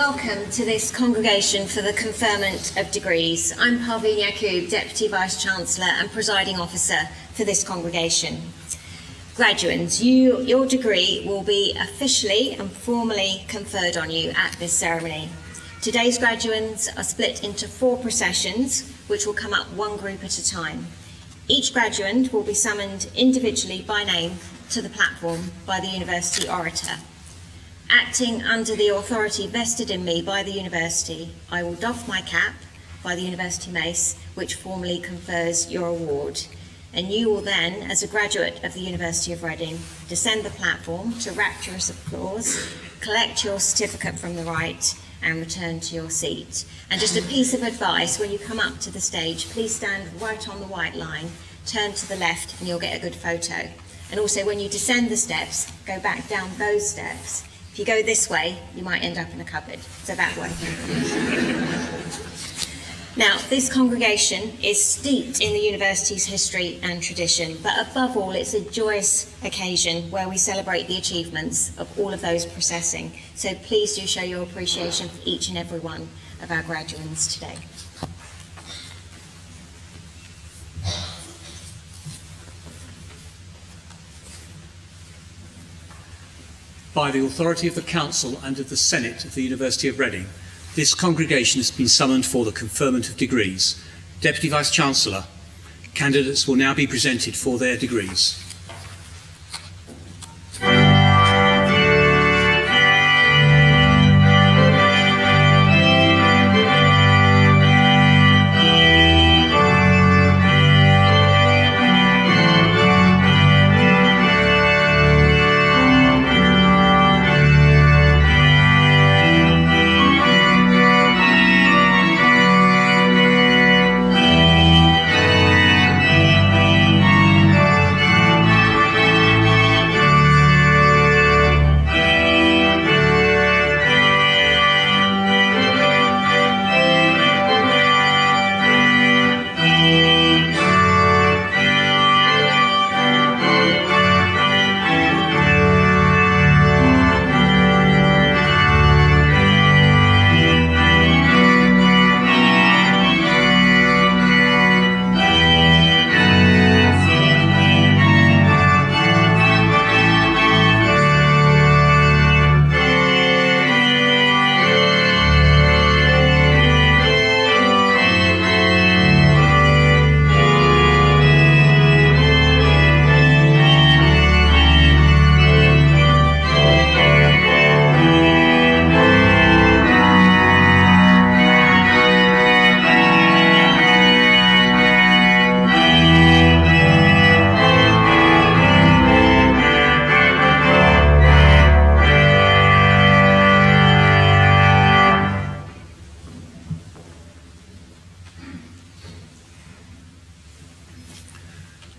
Welcome to this congregation for the conferment of degrees. I'm Parveen Yaqub, Deputy Vice-Chancellor and Presiding Officer for this congregation. Graduates, your degree will be officially and formally conferred on you at this ceremony. Today's graduates are split into 4 processions, which will come up one group at a time. Each graduate will be summoned individually by name to the platform by the University Orator. Acting under the authority vested in me by the University, I will doff my cap by the University Mace, which formally confers your award. And you will then, as a graduate of the University of Reading, descend the platform to rapturous applause, collect your certificate from the right, and return to your seat. And just a piece of advice, when you come up to the stage, please stand right on the white line, turn to the left, and you'll get a good photo. And also, when you descend the steps, go back down those steps. If you go this way, you might end up in a cupboard, so that way. Now, this congregation is steeped in the university's history and tradition, but above all, it's a joyous occasion where we celebrate the achievements of all of those processing. So please do show your appreciation for each and every one of our graduates today. By the authority of the Council and of the Senate of the University of Reading, this congregation has been summoned for the conferment of degrees. Deputy Vice-Chancellor, candidates will now be presented for their degrees.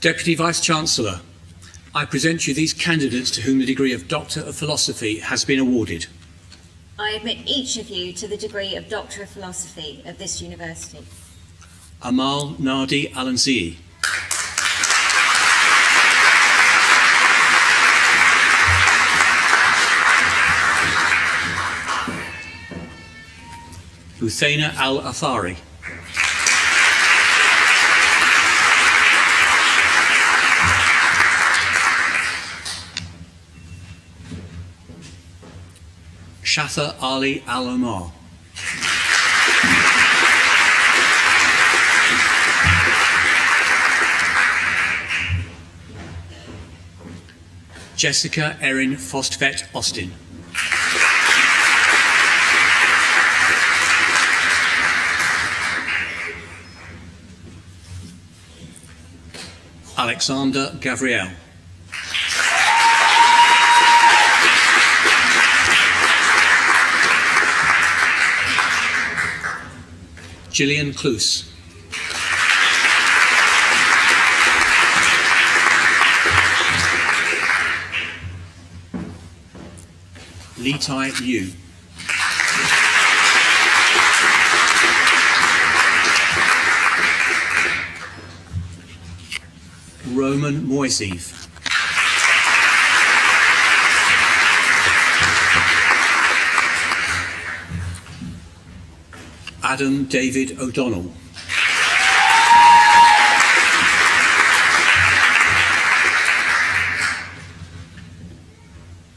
Deputy Vice-Chancellor, I present you these candidates to whom the degree of Doctor of Philosophy has been awarded. I admit each of you to the degree of Doctor of Philosophy of this university. Amal Nadi Alanzii. Huthaina Al-Athari. Shatha Ali Al-Omar. Jessica Erin Fostvet Austin. Alexander Gavriel. Gillian Kloos. Lee Tai Yu. Roman Moiseev. Adam David O'Donnell.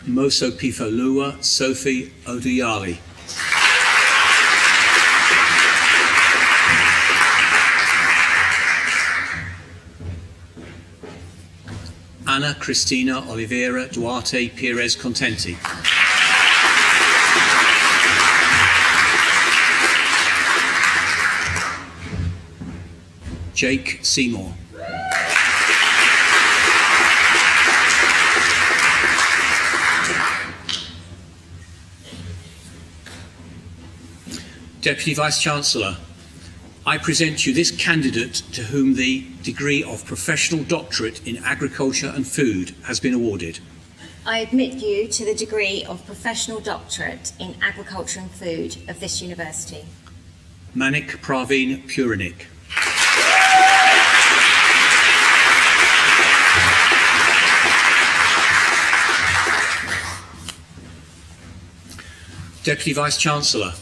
Mosopifoluwa Sophie Oduyali. Ana Cristina Oliveira Duarte Pires Contenti. Jake Seymour. Deputy Vice-Chancellor, I present you this candidate to whom the degree of Professional Doctorate in Agriculture and Food has been awarded. I admit you to the degree of Professional Doctorate in Agriculture and Food of this university. Manik Praveen Puranik. Deputy Vice-Chancellor,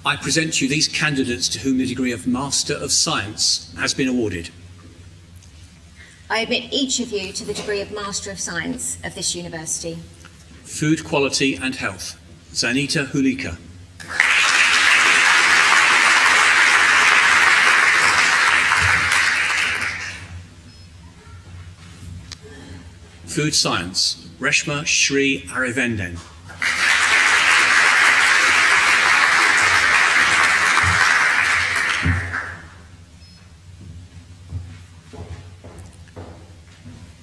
I present you these candidates to whom the degree of Master of Science has been awarded. I admit each of you to the degree of Master of Science of this university. Food Quality and Health, Zanita Hulika. Food Science, Reshma Shri Arivenden.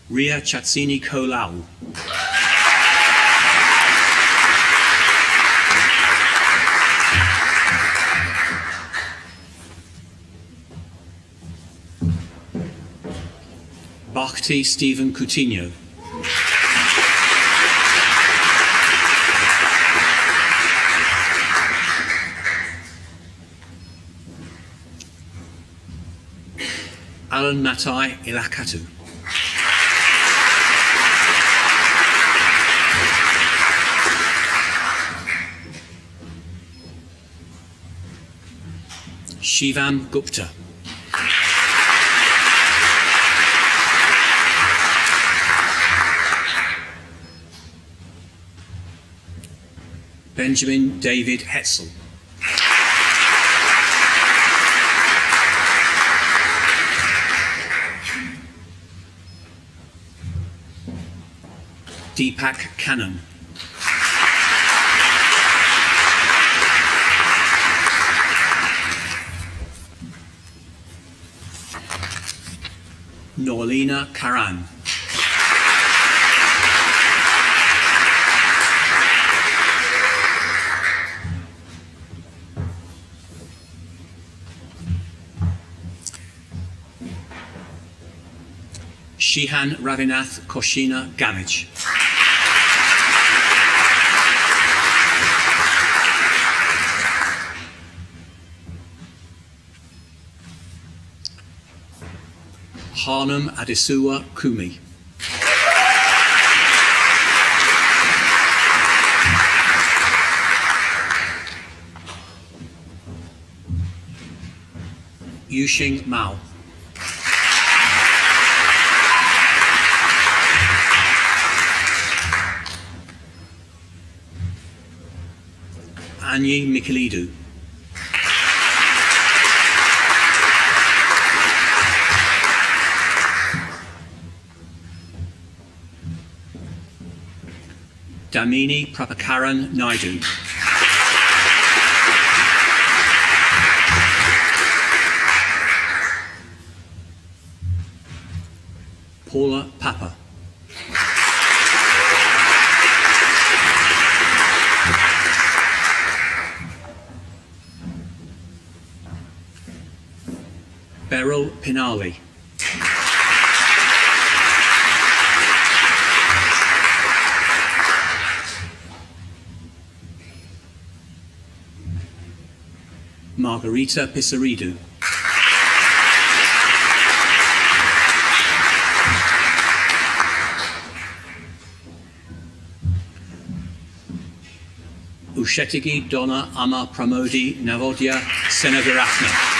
Ria Chatsini Kolau. Bhakti Stephen Coutinho. Alan Matai Ilakatu. Shivam Gupta. Benjamin David Hetzel. Deepak Kannan. Norlina Karan. Shihan Ravinath Koshina Gamage. Harnum Adesuwa Kumi. Yuxing Mao. Anyi Mikilidu. Damini Prabhakaran Naidu. Paula Papa. Beryl Pinali. Margarita Pisaridu. Ushetigi Donna Ama Pramodi Navodya Senaviratna.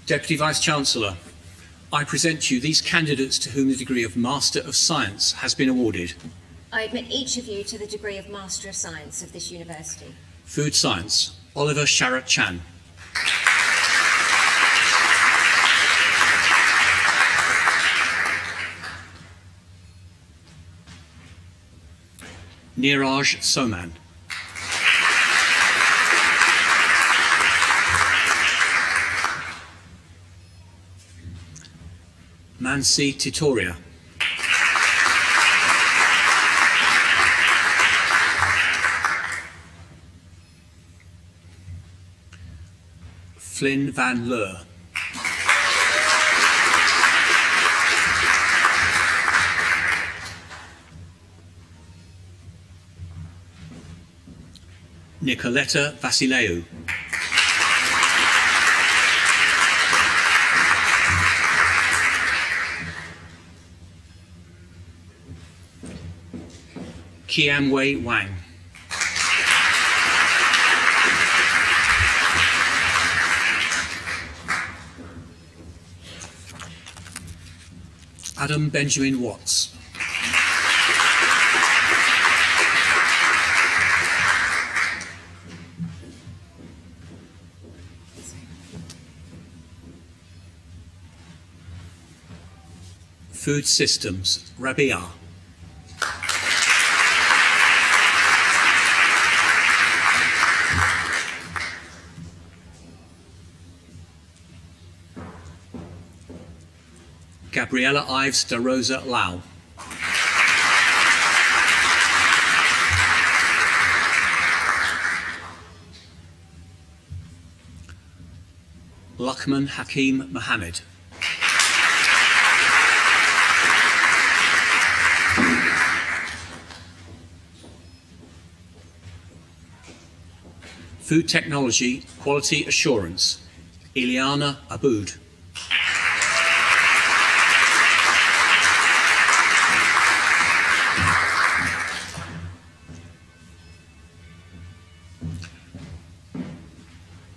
Deputy Vice-Chancellor, I present to you these candidates to whom the degree of Master of Science has been awarded. I admit each of you to the degree of Master of Science of this university. Food Science, Oliver Sharat Chan. Neeraj Soman. Mansi Titoria. Flynn Van Leur. Nicoletta Vasileu. Kiamwei Wang. Adam Benjamin Watts. Food Systems, Rabia. Gabriella Ives da Rosa Lau. Luqman Hakim Mohammed. Food Technology, Quality Assurance, Ileana Aboud.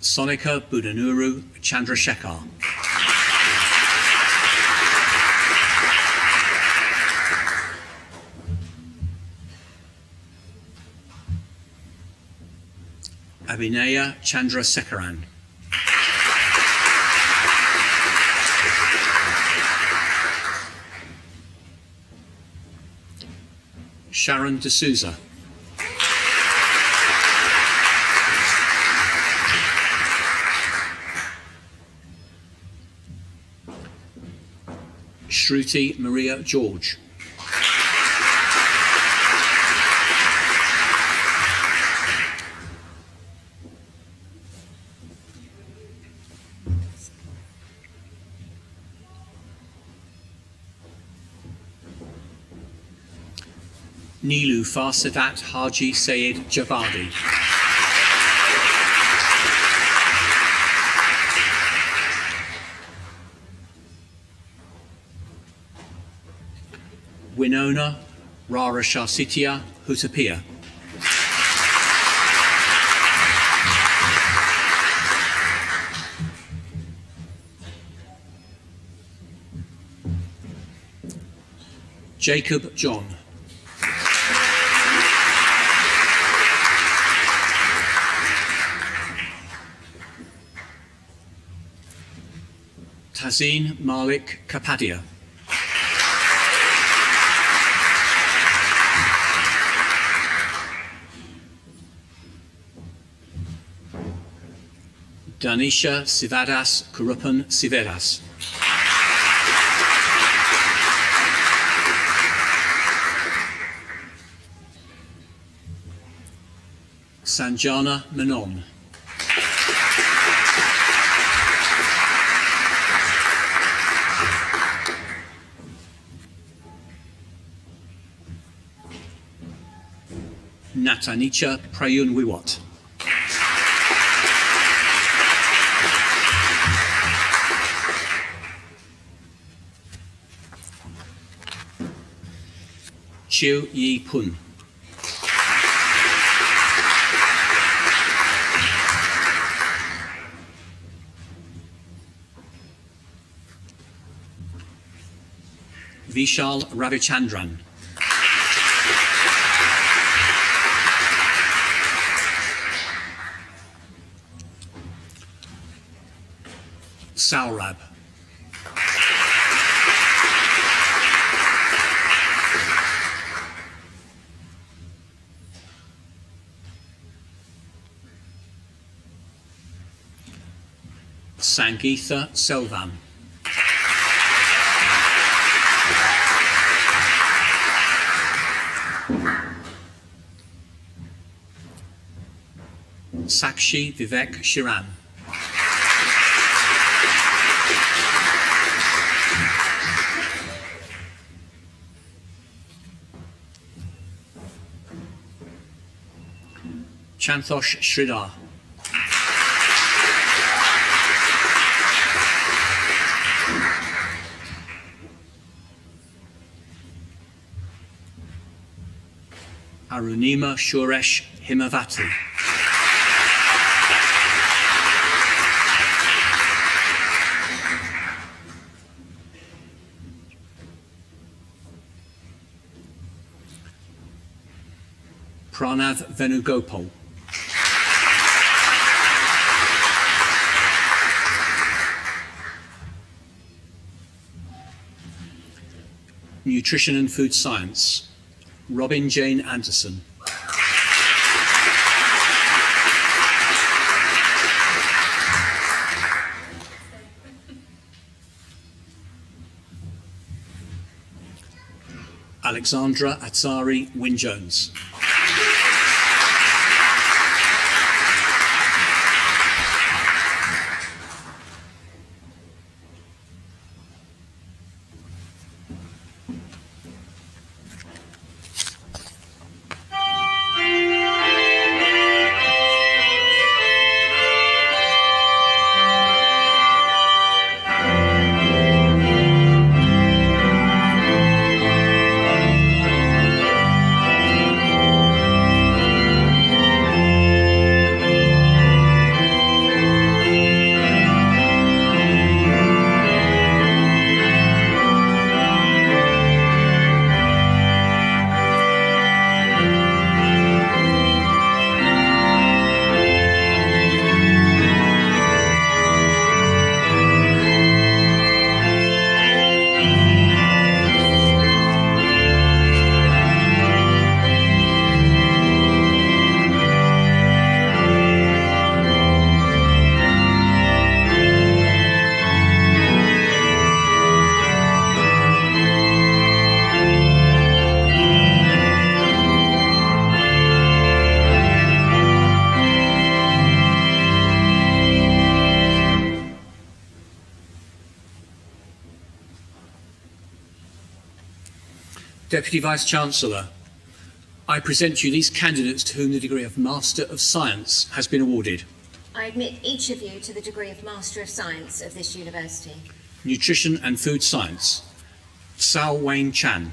Sonika Budanuru Chandrasekhar. Abhinaya Chandrasekaran. Sharon D'Souza. Shruti Maria George. Nilu Farsadat Haji Sayed Javadi. Winona Rarashasitia Hutapia. Jacob John. Tazeen Malik Kapadia. Danisha Sivadas Kurupan Sivedas. Sanjana Menon. Natanicha Prayunwiwat. Chiu Yi Pun. Vishal Ravichandran. Saurab. Sangeetha Selvam. Sakshi Vivek Shiran. Chanthosh Sridhar. Arunima Shuresh Himavati. Pranav Venugopal. Nutrition and Food Science, Robin Jane Anderson. Alexandra Atzari Wynne-Jones. Deputy Vice-Chancellor, I present you these candidates to whom the degree of Master of Science has been awarded. I admit each of you to the degree of Master of Science of this university. Nutrition and Food Science, Sao Wayne Chan.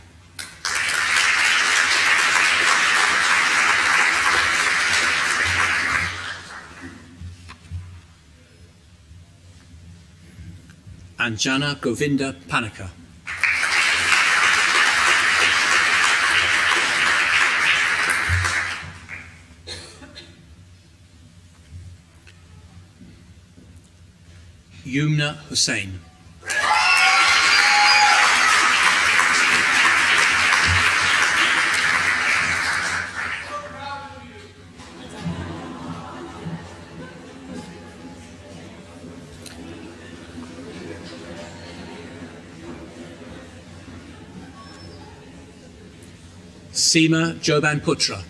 Anjana Govinda Panika. Yumna Hussain. Seema Joban Putra.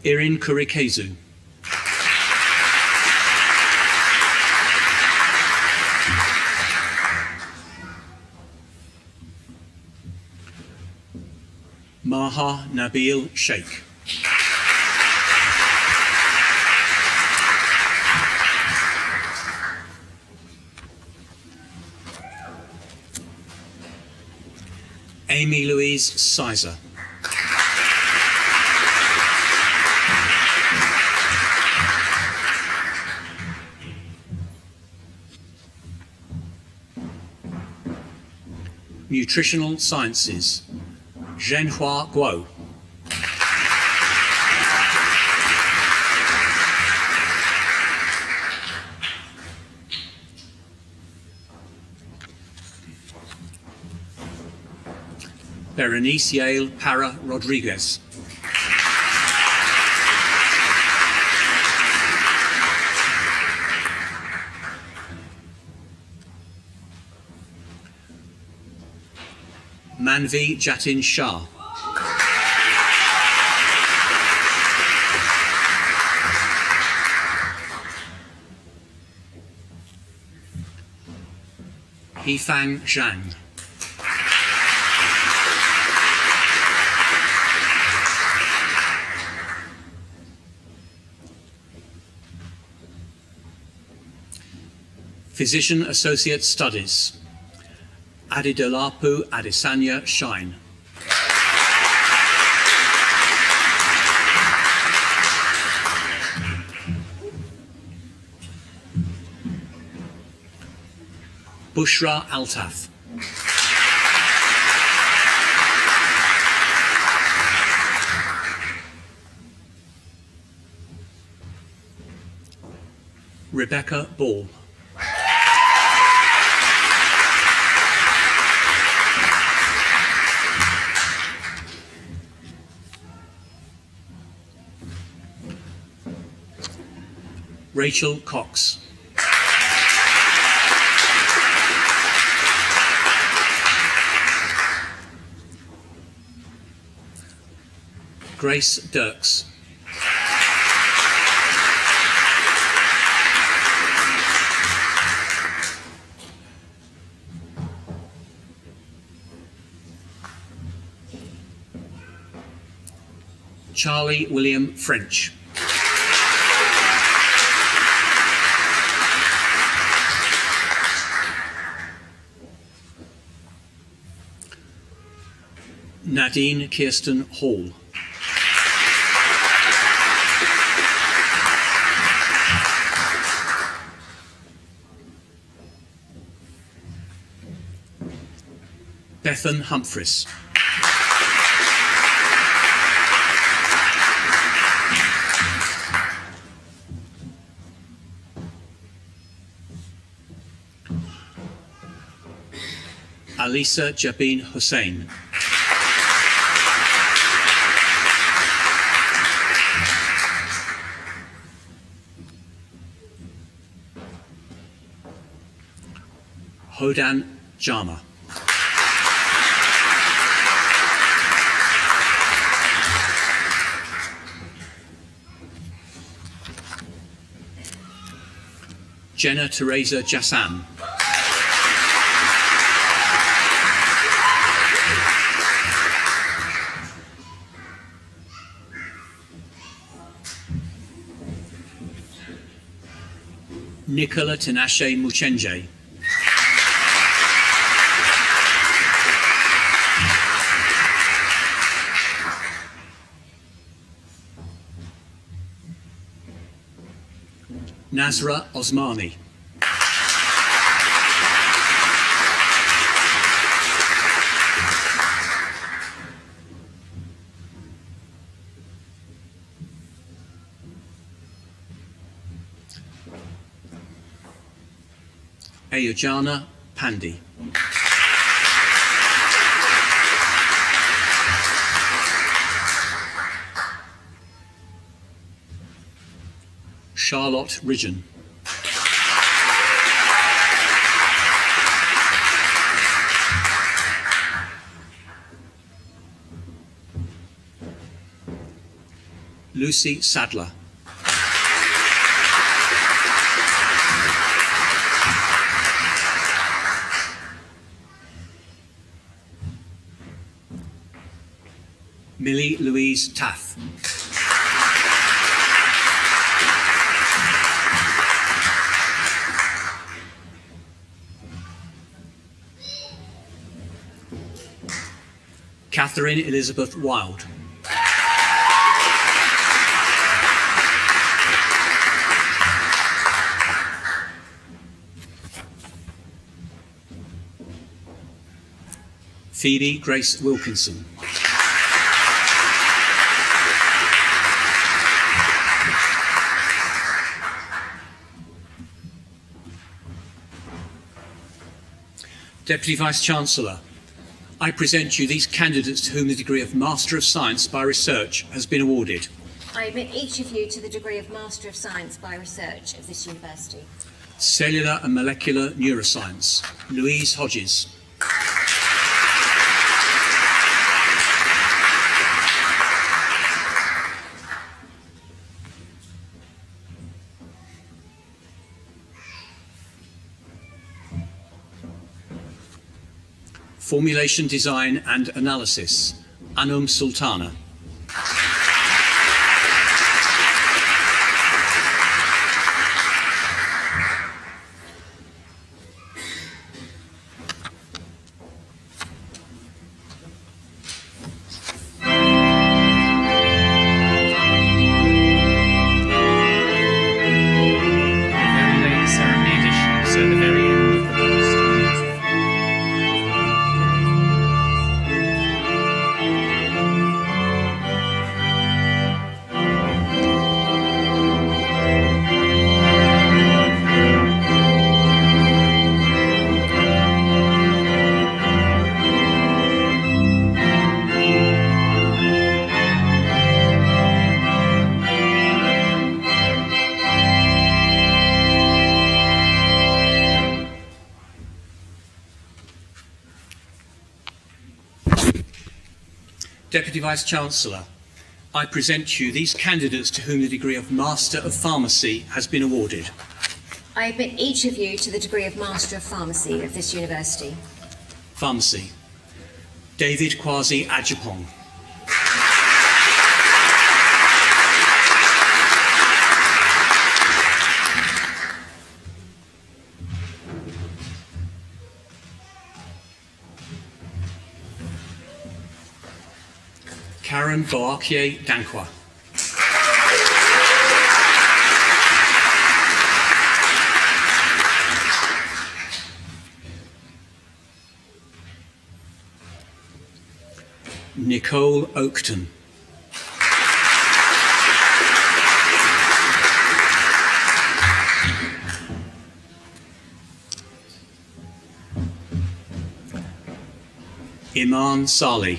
Irin Kurikezu. Maha Nabil Sheikh. Amy Louise Sizer. Nutritional Sciences, Zhenhua Guo. Berenice Yale Para Rodriguez. Manvi Jatin Shah. Yifang Zhang. Physician Associate Studies, Adidolapu Adesanya Shine. Bushra Altaf. Rebecca Ball. Rachel Cox. Grace Dirks. Charlie William French. Nadine Kirsten Hall. Bethan Humphries. Alisa Jabin Hussain. Hodan Jama. Jenna Teresa Jassam. Nicola Tinashe Muchenje. Nasra Osmani. Ayojana Pandey. Charlotte Ridgen. Lucy Sadler. Millie Louise Taff. Catherine Elizabeth Wild. Phoebe Grace Wilkinson. Deputy Vice-Chancellor, I present you these candidates to whom the degree of Master of Science by Research has been awarded. I admit each of you to the degree of Master of Science by Research of this university. Cellular and Molecular Neuroscience, Louise Hodges. Formulation Design and Analysis, Anum Sultana. Very late ceremony edition, so the very end of the last. Deputy Vice-Chancellor, I present you these candidates to whom the degree of Master of Pharmacy has been awarded. I admit each of you to the degree of Master of Pharmacy of this university. Pharmacy, David Kwasi Ajapong. Karen Boakye Dankwa. Nicole Oakton. Iman Salih.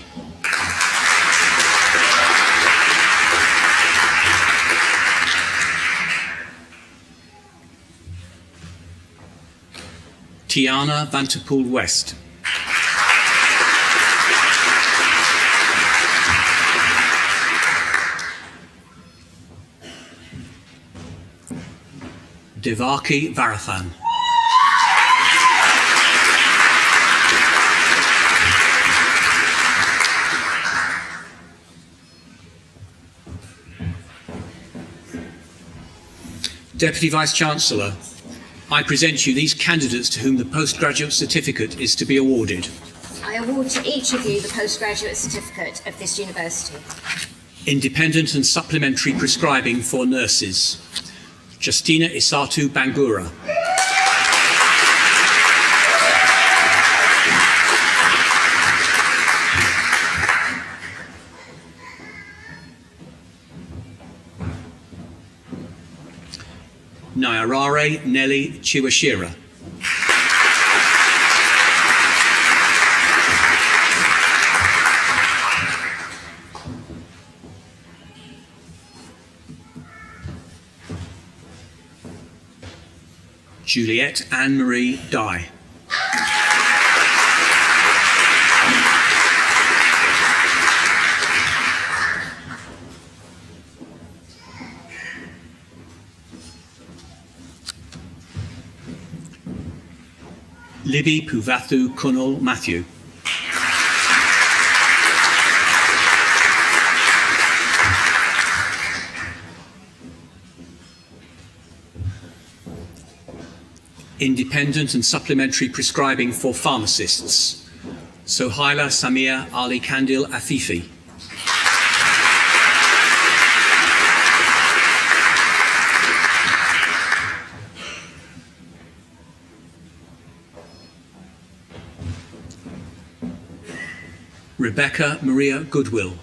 Tiana Vanterpool West. Devaki Varathan. Deputy Vice-Chancellor, I present you these candidates to whom the postgraduate certificate is to be awarded. I award to each of you the postgraduate certificate of this university. Independent and supplementary prescribing for nurses, Justina Isatu Bangura. Nyarare Nelly Chiwashira. Juliette Anne-Marie Dye. Libby Puvathu Kunal Matthew. Independent and supplementary prescribing for pharmacists. Sohaila Samia Ali Kandil Afifi. Rebecca Maria Goodwill.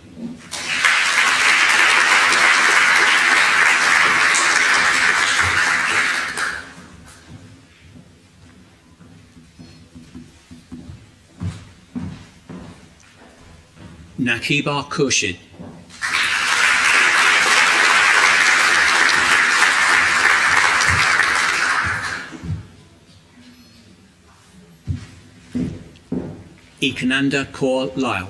Nakiba Khurshid. Ikananda Kaur Lyle.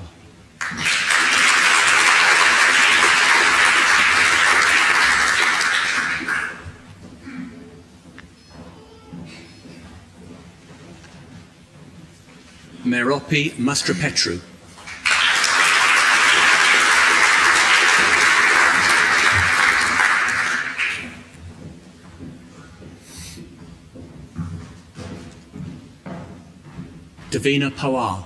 Meropi Mastrapetru. Davina Pawar.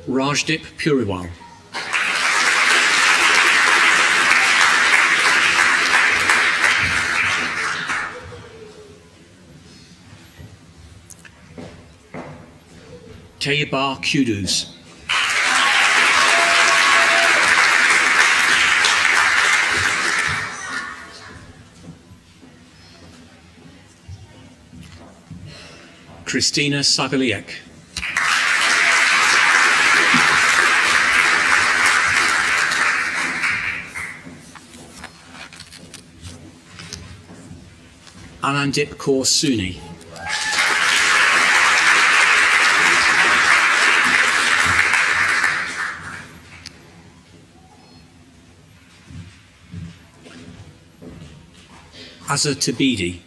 Rajdip Puriwal. Tayyiba Kudus. Christina Sagaliek. Anandip Kaur Suni. Azza Tabidi.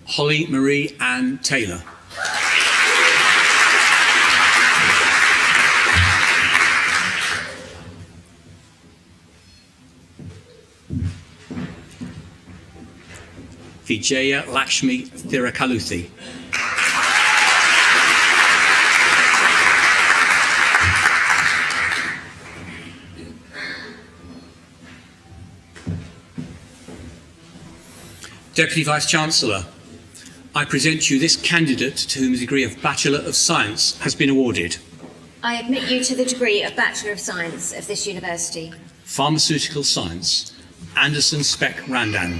Holly Marie Ann Taylor. Vijaya Lakshmi Thirakaluthi. Deputy Vice-Chancellor, I present you this candidate to whom the degree of Bachelor of Science has been awarded. I admit you to the degree of Bachelor of Science of this university. Pharmaceutical Science, Anderson Speck Randan.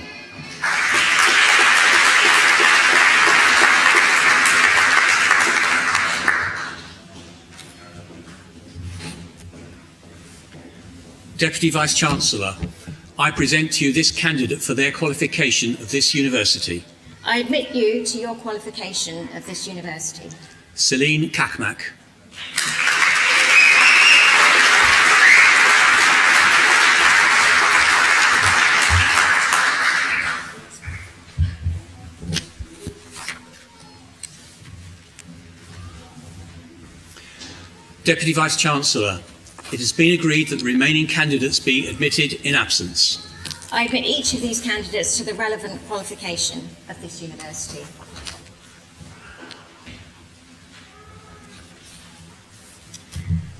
Deputy Vice-Chancellor, I present to you this candidate for their qualification of this university. I admit you to your qualification of this university. Celine Kakmak. Deputy Vice-Chancellor, it has been agreed that the remaining candidates be admitted in absence. I admit each of these candidates to the relevant qualification of this university.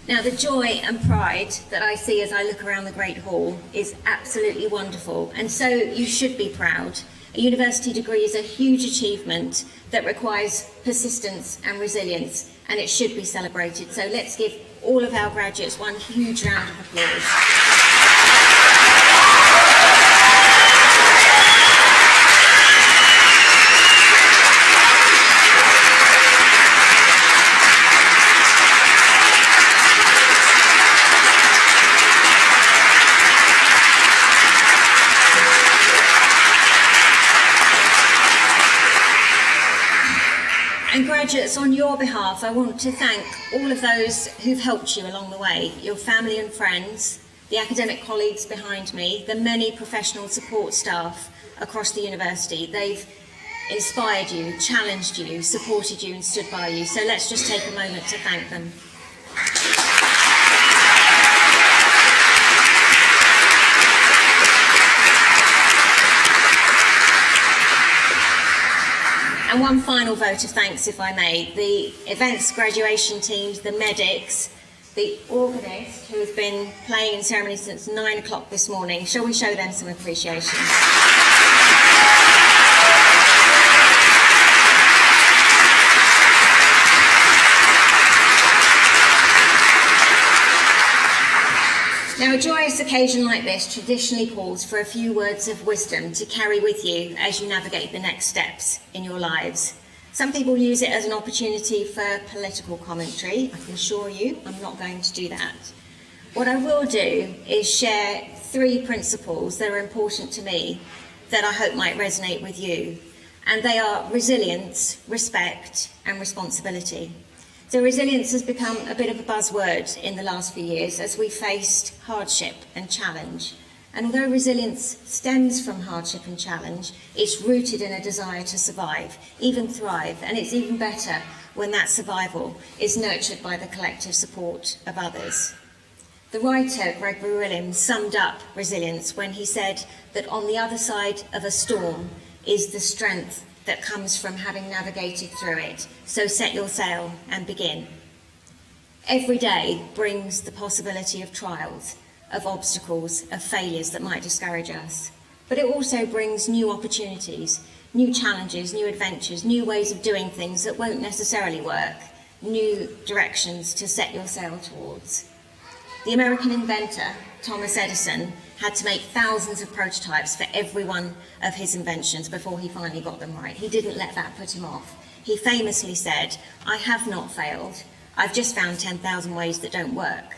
Now, the joy and pride that I see as I look around the Great Hall is absolutely wonderful, and so you should be proud. A university degree is a huge achievement that requires persistence and resilience, and it should be celebrated. So let's give all of our graduates one huge round of applause. And graduates, on your behalf, I want to thank all of those who've helped you along the way, your family and friends, the academic colleagues behind me, the many professional support staff across the university. They've inspired you, challenged you, supported you and stood by you. So let's just take a moment to thank them. And one final vote of thanks, if I may. The events graduation teams, the medics, the organist, who has been playing in ceremony since 9 o'clock this morning. Shall we show them some appreciation? Now, a joyous occasion like this traditionally calls for a few words of wisdom to carry with you as you navigate the next steps in your lives. Some people use it as an opportunity for political commentary. I can assure you I'm not going to do that. What I will do is share 3 principles that are important to me that I hope might resonate with you. And they are resilience, respect, and responsibility. So resilience has become a bit of a buzzword in the last few years as we faced hardship and challenge. And although resilience stems from hardship and challenge, it's rooted in a desire to survive, even thrive, and it's even better when that survival is nurtured by the collective support of others. The writer Gregory Williams summed up resilience when he said that on the other side of a storm is the strength that comes from having navigated through it. So set your sail and begin. Every day brings the possibility of trials, of obstacles, of failures that might discourage us. But it also brings new opportunities, new challenges, new adventures, new ways of doing things that won't necessarily work, new directions to set your sail towards. The American inventor, Thomas Edison, had to make thousands of prototypes for every one of his inventions before he finally got them right. He didn't let that put him off. He famously said, "I have not failed. I've just found 10,000 ways that don't work."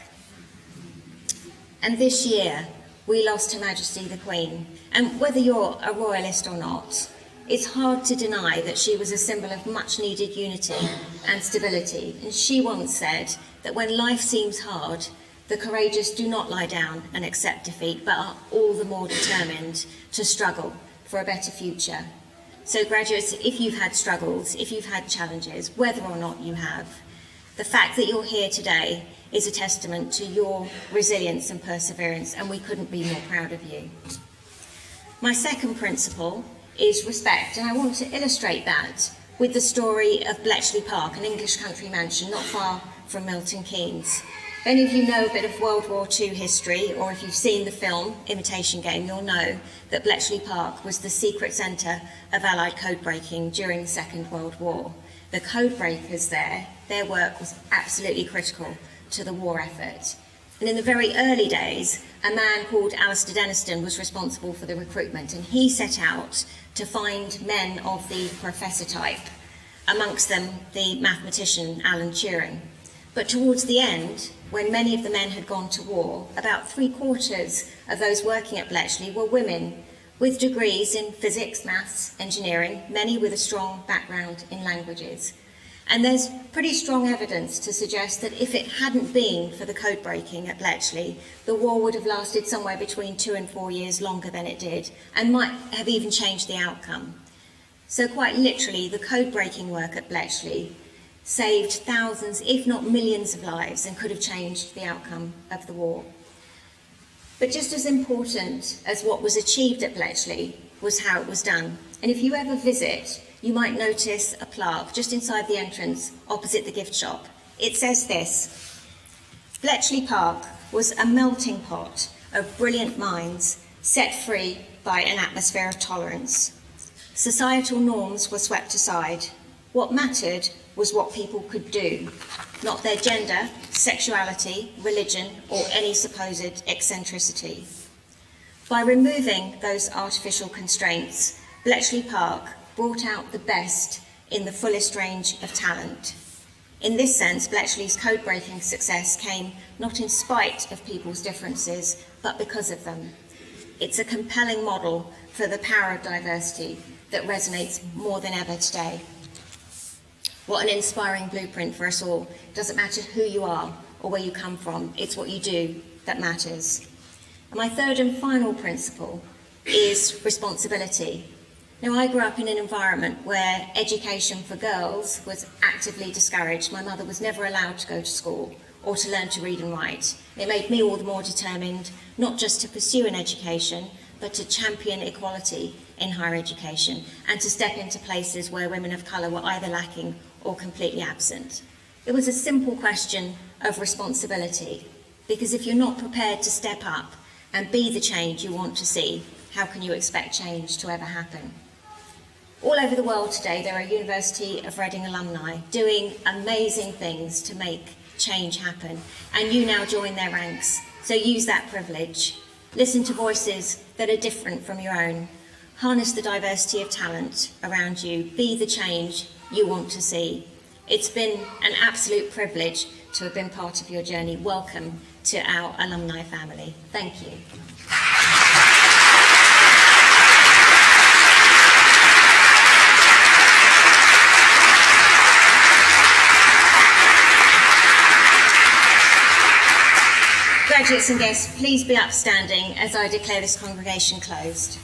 And this year, we lost Her Majesty the Queen. And whether you're a royalist or not, it's hard to deny that she was a symbol of much needed unity and stability. And she once said that when life seems hard, the courageous do not lie down and accept defeat, but are all the more determined to struggle for a better future. So graduates, if you've had struggles, if you've had challenges, whether or not you have, the fact that you're here today is a testament to your resilience and perseverance, and we couldn't be more proud of you. My second principle is respect, and I want to illustrate that with the story of Bletchley Park, an English country mansion not far from Milton Keynes. If any of you know a bit of World War II history, or if you've seen the film Imitation Game, you'll know that Bletchley Park was the secret centre of Allied code breaking during the Second World War. The code breakers there, their work was absolutely critical to the war effort. And in the very early days, a man called Alistair Denniston was responsible for the recruitment, and he set out to find men of the professor type, amongst them the mathematician Alan Turing. But towards the end, when many of the men had gone to war, about 3/4 of those working at Bletchley were women with degrees in physics, maths, engineering, many with a strong background in languages. And there's pretty strong evidence to suggest that if it hadn't been for the code breaking at Bletchley, the war would have lasted somewhere between 2 and 4 years longer than it did, and might have even changed the outcome. So quite literally, the code breaking work at Bletchley saved thousands, if not millions of lives, and could have changed the outcome of the war. But just as important as what was achieved at Bletchley was how it was done. And if you ever visit, you might notice a plaque just inside the entrance opposite the gift shop. It says this: Bletchley Park was a melting pot of brilliant minds set free by an atmosphere of tolerance. Societal norms were swept aside. What mattered was what people could do, not their gender, sexuality, religion, or any supposed eccentricity. By removing those artificial constraints, Bletchley Park brought out the best in the fullest range of talent. In this sense, Bletchley's code-breaking success came not in spite of people's differences, but because of them. It's a compelling model for the power of diversity that resonates more than ever today. What an inspiring blueprint for us all. It doesn't matter who you are or where you come from, it's what you do that matters. And my third and final principle is responsibility. Now, I grew up in an environment where education for girls was actively discouraged. My mother was never allowed to go to school or to learn to read and write. It made me all the more determined not just to pursue an education, but to champion equality in higher education and to step into places where women of colour were either lacking or completely absent. It was a simple question of responsibility, because if you're not prepared to step up and be the change you want to see, how can you expect change to ever happen? All over the world today, there are University of Reading alumni doing amazing things to make change happen, and you now join their ranks. So use that privilege. Listen to voices that are different from your own. Harness the diversity of talent around you. Be the change you want to see. It's been an absolute privilege to have been part of your journey. Welcome to our alumni family. Thank you. Graduates and guests, please be upstanding as I declare this congregation closed.